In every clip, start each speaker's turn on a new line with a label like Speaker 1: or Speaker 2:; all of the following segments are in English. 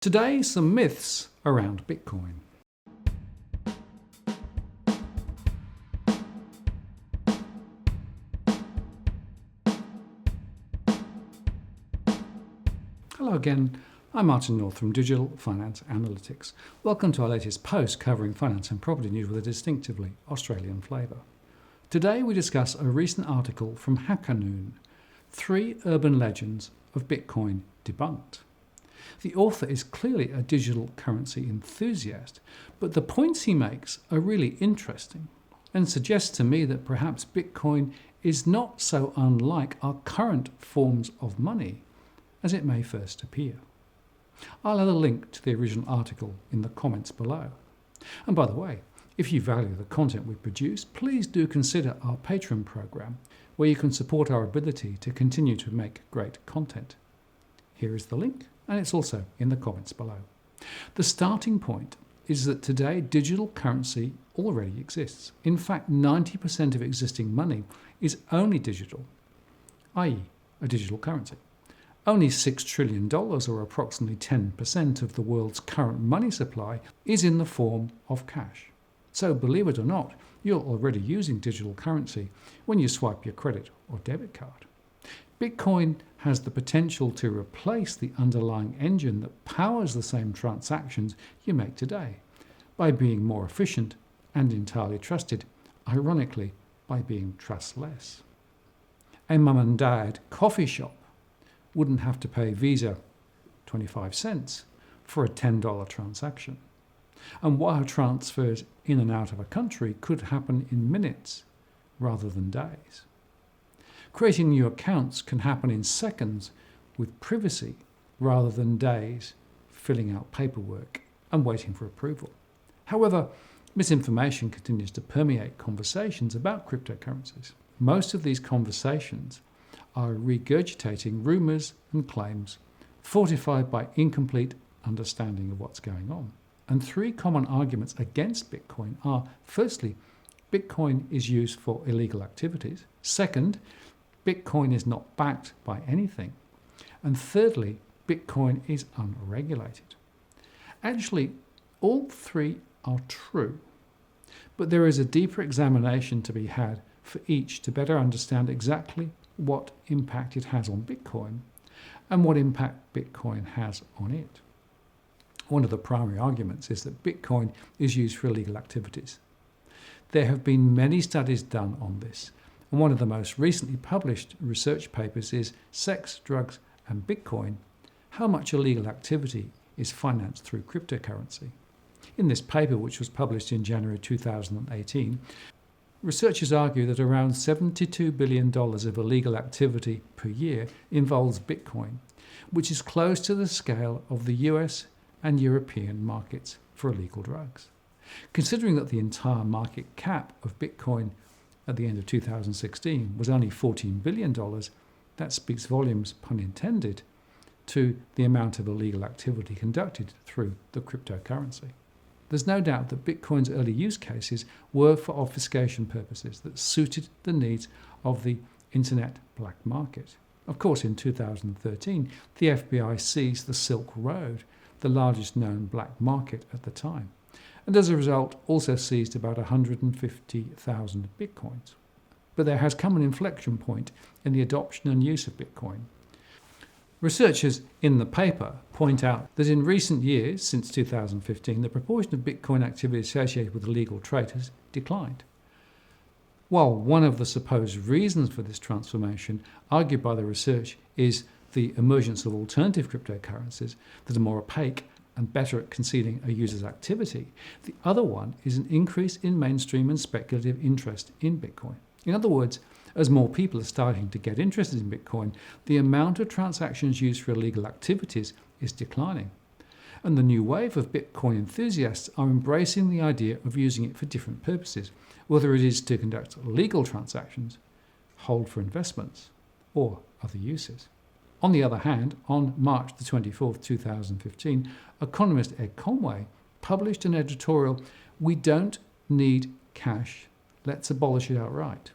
Speaker 1: Today, some myths around Bitcoin. Hello again, I'm Martin North from Digital Finance Analytics. Welcome to our latest post covering finance and property news with a distinctively Australian flavour. Today we discuss a recent article from HackerNoon, 3 urban legends of Bitcoin debunked. The author is clearly a digital currency enthusiast, but the points he makes are really interesting and suggest to me that perhaps Bitcoin is not so unlike our current forms of money as it may first appear. I'll add a link to the original article in the comments below. And by the way, if you value the content we produce, please do consider our Patreon program, where you can support our ability to continue to make great content. Here is the link, and it's also in the comments below. The starting point is that today digital currency already exists. In fact, 90% of existing money is only digital, i.e. a digital currency. Only $6 trillion, or approximately 10% of the world's current money supply, is in the form of cash. So believe it or not, you're already using digital currency when you swipe your credit or debit card. Bitcoin has the potential to replace the underlying engine that powers the same transactions you make today by being more efficient and entirely trusted, ironically, by being trustless. A mum and dad coffee shop wouldn't have to pay Visa 25 cents for a $10 transaction. And wire transfers in and out of a country could happen in minutes rather than days. Creating new accounts can happen in seconds with privacy rather than days filling out paperwork and waiting for approval. However, misinformation continues to permeate conversations about cryptocurrencies. Most of these conversations are regurgitating rumours and claims, fortified by incomplete understanding of what's going on. And 3 common arguments against Bitcoin are, firstly, Bitcoin is used for illegal activities. Second, Bitcoin is not backed by anything. And thirdly, Bitcoin is unregulated. Actually, all 3 are true, but there is a deeper examination to be had for each to better understand exactly what impact it has on Bitcoin and what impact Bitcoin has on it. One of the primary arguments is that Bitcoin is used for illegal activities. There have been many studies done on this, and one of the most recently published research papers is Sex, Drugs and Bitcoin: How Much Illegal Activity is Financed Through Cryptocurrency. In this paper, which was published in January 2018, researchers argue that around $72 billion of illegal activity per year involves Bitcoin, which is close to the scale of the US and European markets for illegal drugs. Considering that the entire market cap of Bitcoin at the end of 2016 was only $14 billion, that speaks volumes, pun intended, to the amount of illegal activity conducted through the cryptocurrency. There's no doubt that Bitcoin's early use cases were for obfuscation purposes that suited the needs of the internet black market. Of course, in 2013, the FBI seized the Silk Road, the largest known black market at the time, and as a result also seized about 150,000 Bitcoins. But there has come an inflection point in the adoption and use of Bitcoin. Researchers in the paper point out that in recent years, since 2015, the proportion of Bitcoin activity associated with illegal trade has declined. While one of the supposed reasons for this transformation, argued by the research, is the emergence of alternative cryptocurrencies that are more opaque and better at concealing a user's activity, the other one is an increase in mainstream and speculative interest in Bitcoin. In other words, as more people are starting to get interested in Bitcoin, the amount of transactions used for illegal activities is declining. And the new wave of Bitcoin enthusiasts are embracing the idea of using it for different purposes, whether it is to conduct legal transactions, hold for investments, or other uses. On the other hand, on March the 24th, 2015, economist Ed Conway published an editorial, "We don't need cash, let's abolish it outright."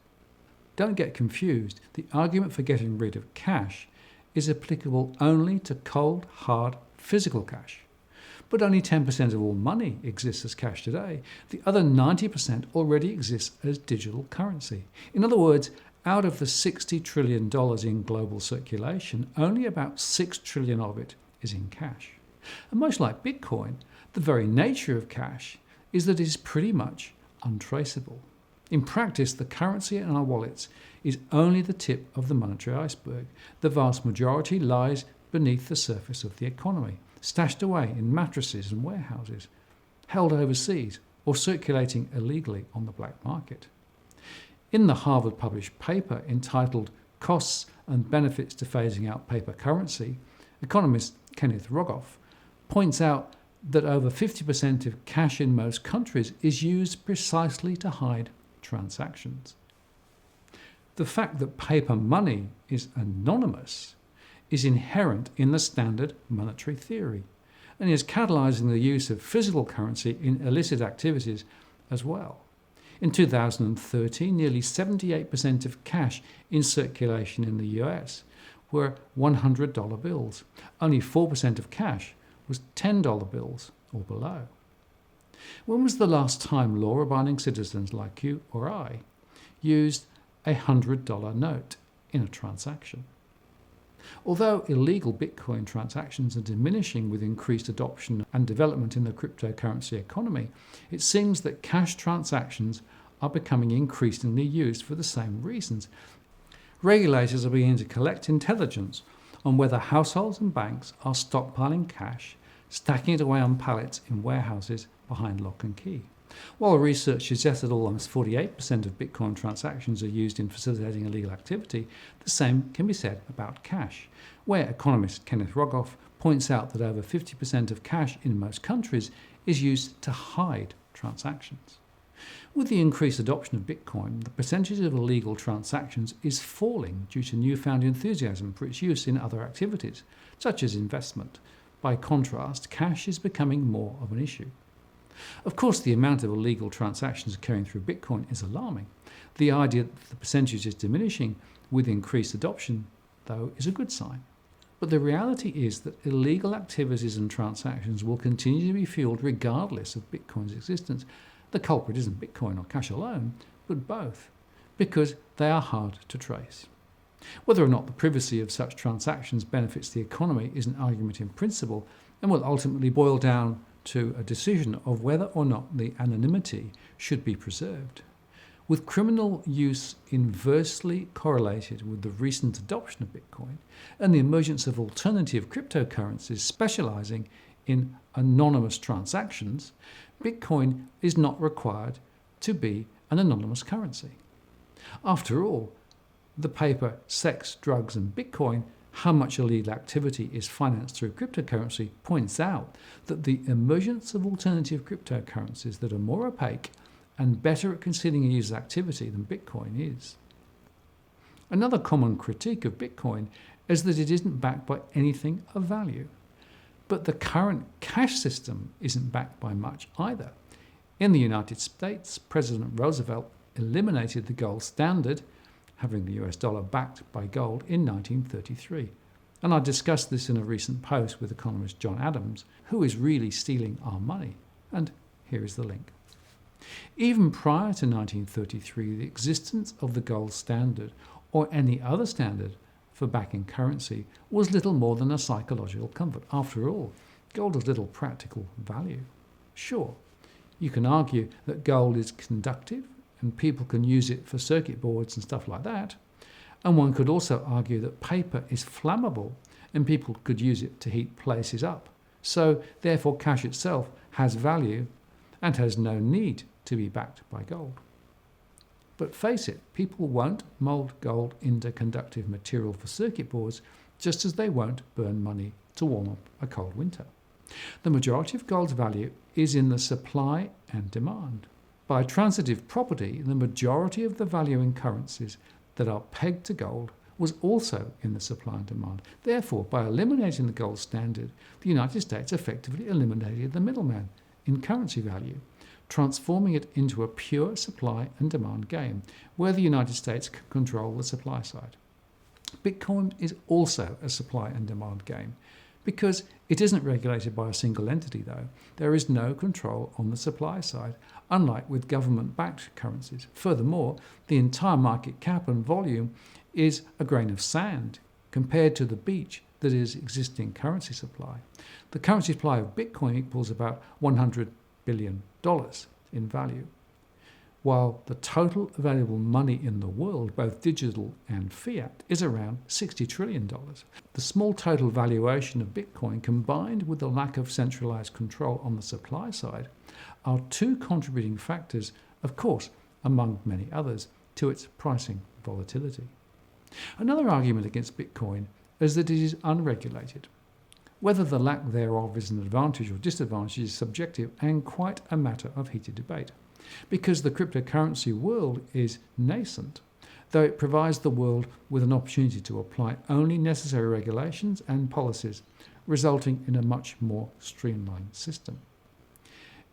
Speaker 1: Don't get confused, the argument for getting rid of cash is applicable only to cold, hard, physical cash. But only 10% of all money exists as cash today. The other 90% already exists as digital currency. In other words, out of the $60 trillion in global circulation, only about $6 trillion of it is in cash. And much like Bitcoin, the very nature of cash is that it is pretty much untraceable. In practice, the currency in our wallets is only the tip of the monetary iceberg. The vast majority lies beneath the surface of the economy, stashed away in mattresses and warehouses, held overseas, or circulating illegally on the black market. In the Harvard-published paper entitled Costs and Benefits to Phasing Out Paper Currency, economist Kenneth Rogoff points out that over 50% of cash in most countries is used precisely to hide transactions. The fact that paper money is anonymous is inherent in the standard monetary theory and is catalysing the use of physical currency in illicit activities as well. In 2013, nearly 78% of cash in circulation in the US were $100 bills. Only 4% of cash was $10 bills or below. When was the last time law-abiding citizens like you or I used a $100 note in a transaction? Although illegal Bitcoin transactions are diminishing with increased adoption and development in the cryptocurrency economy, it seems that cash transactions are becoming increasingly used for the same reasons. Regulators are beginning to collect intelligence on whether households and banks are stockpiling cash, stacking it away on pallets in warehouses behind lock and key. While research suggests that almost 48% of Bitcoin transactions are used in facilitating illegal activity, the same can be said about cash, where economist Kenneth Rogoff points out that over 50% of cash in most countries is used to hide transactions. With the increased adoption of Bitcoin, the percentage of illegal transactions is falling due to newfound enthusiasm for its use in other activities, such as investment. By contrast, cash is becoming more of an issue. Of course, the amount of illegal transactions occurring through Bitcoin is alarming. The idea that the percentage is diminishing with increased adoption, though, is a good sign. But the reality is that illegal activities and transactions will continue to be fueled regardless of Bitcoin's existence. The culprit isn't Bitcoin or cash alone, but both, because they are hard to trace. Whether or not the privacy of such transactions benefits the economy is an argument in principle and will ultimately boil down to a decision of whether or not the anonymity should be preserved. With criminal use inversely correlated with the recent adoption of Bitcoin and the emergence of alternative cryptocurrencies specializing in anonymous transactions, Bitcoin is not required to be an anonymous currency. After all, the paper Sex, Drugs and Bitcoin: How Much Illegal Activity is Financed Through Cryptocurrency points out that the emergence of alternative cryptocurrencies that are more opaque and better at concealing a user's activity than Bitcoin is. Another common critique of Bitcoin is that it isn't backed by anything of value. But the current cash system isn't backed by much either. In the United States, President Roosevelt eliminated the gold standard, having the US dollar backed by gold, in 1933. And I discussed this in a recent post with economist John Adams, who is really stealing our money. And here is the link. Even prior to 1933, the existence of the gold standard or any other standard for backing currency was little more than a psychological comfort. After all, gold has little practical value. Sure, you can argue that gold is conductive and people can use it for circuit boards and stuff like that. And one could also argue that paper is flammable and people could use it to heat places up. So therefore cash itself has value and has no need to be backed by gold. But face it, people won't mould gold into conductive material for circuit boards, just as they won't burn money to warm up a cold winter. The majority of gold's value is in the supply and demand. By transitive property, the majority of the value in currencies that are pegged to gold was also in the supply and demand. Therefore, by eliminating the gold standard, the United States effectively eliminated the middleman in currency value, transforming it into a pure supply and demand game, where the United States can control the supply side. Bitcoin is also a supply and demand game. Because it isn't regulated by a single entity, though, there is no control on the supply side, unlike with government-backed currencies. Furthermore, the entire market cap and volume is a grain of sand compared to the beach that is existing currency supply. The currency supply of Bitcoin equals about $100 billion in value, while the total available money in the world, both digital and fiat, is around $60 trillion. The small total valuation of Bitcoin, combined with the lack of centralized control on the supply side, are two contributing factors, of course, among many others, to its pricing volatility. Another argument against Bitcoin is that it is unregulated. Whether the lack thereof is an advantage or disadvantage is subjective and quite a matter of heated debate. Because the cryptocurrency world is nascent, though it provides the world with an opportunity to apply only necessary regulations and policies, resulting in a much more streamlined system.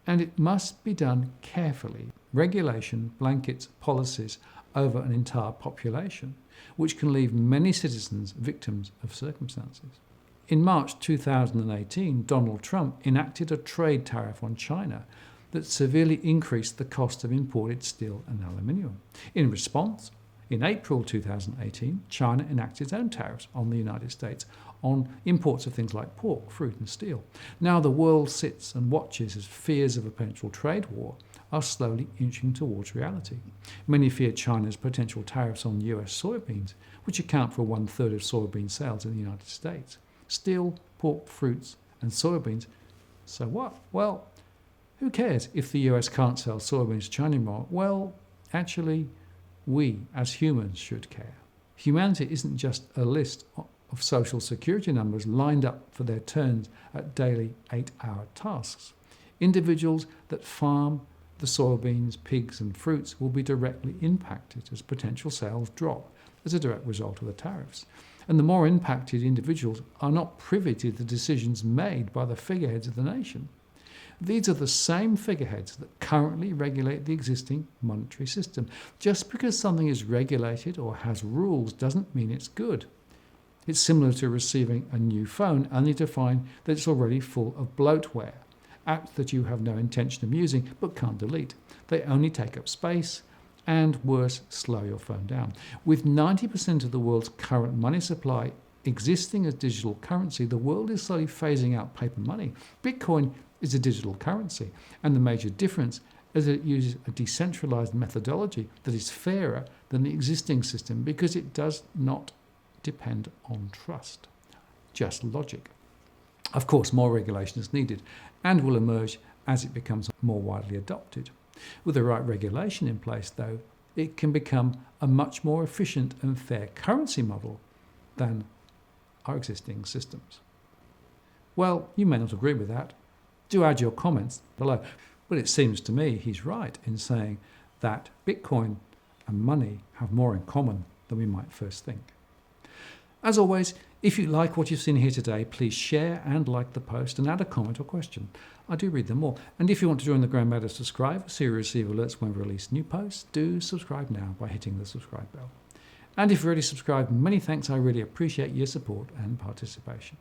Speaker 1: And it must be done carefully. Regulation blankets policies over an entire population, which can leave many citizens victims of circumstances. In March 2018, Donald Trump enacted a trade tariff on China that severely increased the cost of imported steel and aluminium. In response, in April 2018, China enacted its own tariffs on the United States on imports of things like pork, fruit and steel. Now the world sits and watches as fears of a potential trade war are slowly inching towards reality. Many fear China's potential tariffs on US soybeans, which account for 1/3 of soybean sales in the United States. Steel, pork, fruits and soybeans, so what? Well, who cares if the US can't sell soybeans to China anymore? Well, actually, we as humans should care. Humanity isn't just a list of social security numbers lined up for their turns at daily 8-hour tasks. Individuals that farm the soybeans, pigs and fruits will be directly impacted as potential sales drop as a direct result of the tariffs. And the more impacted individuals are not privy to the decisions made by the figureheads of the nation. These are the same figureheads that currently regulate the existing monetary system. Just because something is regulated or has rules doesn't mean it's good. It's similar to receiving a new phone only to find that it's already full of bloatware, apps that you have no intention of using but can't delete. They only take up space and, worse, slow your phone down. With 90% of the world's current money supply existing as digital currency, the world is slowly phasing out paper money. Bitcoin is a digital currency, and the major difference is that it uses a decentralized methodology that is fairer than the existing system because it does not depend on trust, just logic. Of course, more regulation is needed and will emerge as it becomes more widely adopted. With the right regulation in place, though, it can become a much more efficient and fair currency model than our existing systems. Well, you may not agree with that. Do add your comments below. But it seems to me he's right in saying that Bitcoin and money have more in common than we might first think. As always, if you like what you've seen here today, please share and like the post and add a comment or question. I do read them all. And if you want to join the Grandmatter Subscribe so you receive alerts when we release new posts, do subscribe now by hitting the subscribe bell. And if you've already subscribed, many thanks. I really appreciate your support and participation.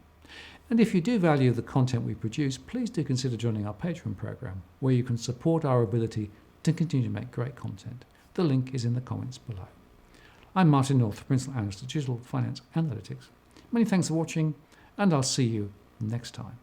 Speaker 1: And if you do value the content we produce, please do consider joining our Patreon program, where you can support our ability to continue to make great content. The link is in the comments below. I'm Martin North, Principal Analyst of Digital Finance Analytics. Many thanks for watching, and I'll see you next time.